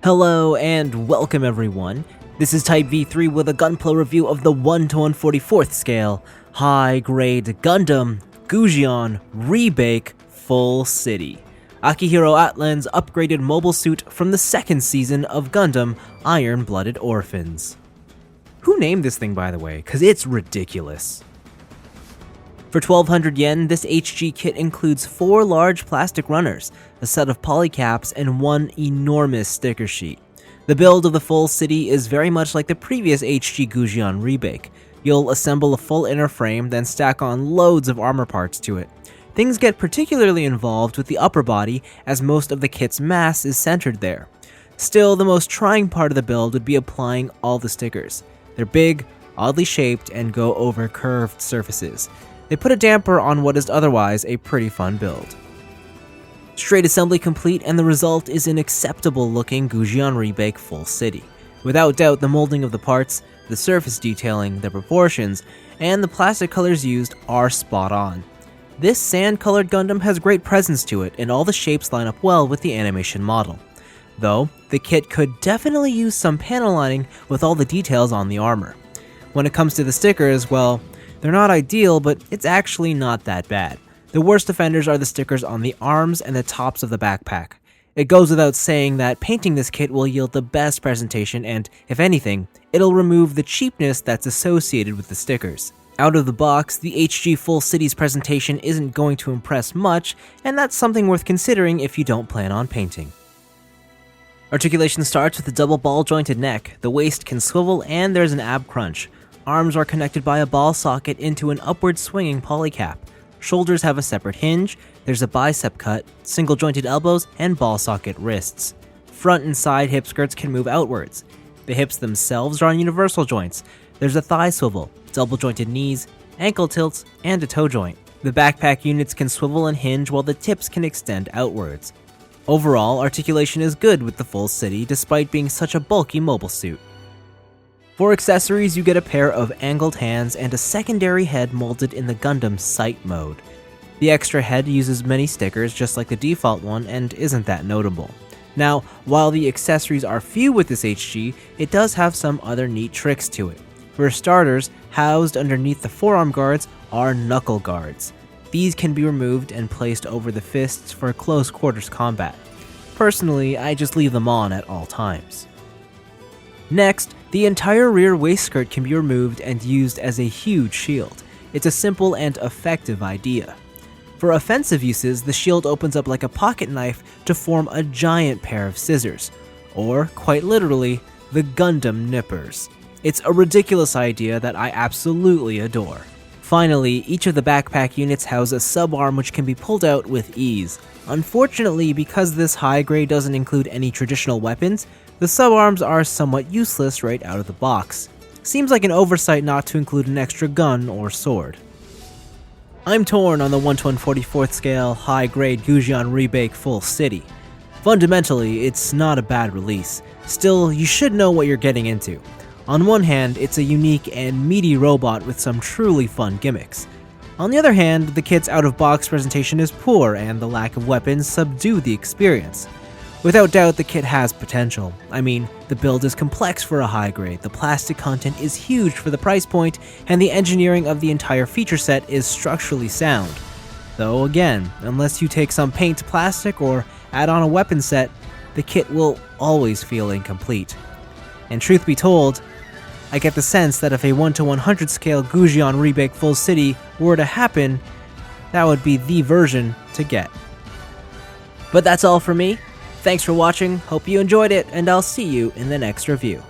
Hello and welcome everyone. This is Type V3 with a gunpla review of the 1 to 1/44th scale, high-grade Gundam Gusion Rebake Full City. Akihiro Atlan's upgraded mobile suit from the second season of Gundam Iron-Blooded Orphans. Who named this thing, by the way? Cause it's ridiculous. For 1200 yen, this HG kit includes 4 large plastic runners, a set of polycaps, and 1 enormous sticker sheet. The build of the full city is very much like the previous HG Gusion Rebake. You'll assemble a full inner frame, then stack on loads of armor parts to it. Things get particularly involved with the upper body, as most of the kit's mass is centered there. Still, the most trying part of the build would be applying all the stickers. They're big, oddly shaped, and go over curved surfaces. They put a damper on what is otherwise a pretty fun build. Straight assembly complete, and the result is an acceptable looking Gusion Rebake Full City. Without doubt, the molding of the parts, the surface detailing, the proportions, and the plastic colors used are spot on. This sand-colored Gundam has great presence to it, and all the shapes line up well with the animation model. Though, the kit could definitely use some panel lining with all the details on the armor. When it comes to the stickers, well, they're not ideal, but it's actually not that bad. The worst offenders are the stickers on the arms and the tops of the backpack. It goes without saying that painting this kit will yield the best presentation, and, if anything, it'll remove the cheapness that's associated with the stickers. Out of the box, the HG Full City's presentation isn't going to impress much, and that's something worth considering if you don't plan on painting. Articulation starts with a double ball-jointed neck, the waist can swivel, and there's an ab crunch. Arms are connected by a ball socket into an upward swinging polycap. Shoulders have a separate hinge, there's a bicep cut, single jointed elbows, and ball socket wrists. Front and side hip skirts can move outwards. The hips themselves are on universal joints. There's a thigh swivel, double jointed knees, ankle tilts, and a toe joint. The backpack units can swivel and hinge while the tips can extend outwards. Overall, articulation is good with the full city despite being such a bulky mobile suit. For accessories, you get a pair of angled hands and a secondary head molded in the Gundam Sight mode. The extra head uses many stickers just like the default one and isn't that notable. Now, while the accessories are few with this HG, it does have some other neat tricks to it. For starters, housed underneath the forearm guards are knuckle guards. These can be removed and placed over the fists for close quarters combat. Personally, I just leave them on at all times. Next, the entire rear waistskirt can be removed and used as a huge shield. It's a simple and effective idea. For offensive uses, the shield opens up like a pocket knife to form a giant pair of scissors, or, quite literally, the Gundam Nippers. It's a ridiculous idea that I absolutely adore. Finally, each of the backpack units house a subarm which can be pulled out with ease. Unfortunately, because this high grade doesn't include any traditional weapons, the subarms are somewhat useless right out of the box. Seems like an oversight not to include an extra gun or sword. I'm torn on the 1 to 1/44th scale, high-grade Gusion Rebake Full City. Fundamentally, it's not a bad release. Still, you should know what you're getting into. On one hand, it's a unique and meaty robot with some truly fun gimmicks. On the other hand, the kit's out-of-box presentation is poor and the lack of weapons subdue the experience. Without doubt, the kit has potential. I mean, the build is complex for a high grade, the plastic content is huge for the price point, and the engineering of the entire feature set is structurally sound. Though again, unless you take some paint to plastic or add on a weapon set, the kit will always feel incomplete. And truth be told, I get the sense that if a 1 to 100 scale Gusion Rebake Full City were to happen, that would be the version to get. But that's all for me. Thanks for watching, hope you enjoyed it, and I'll see you in the next review.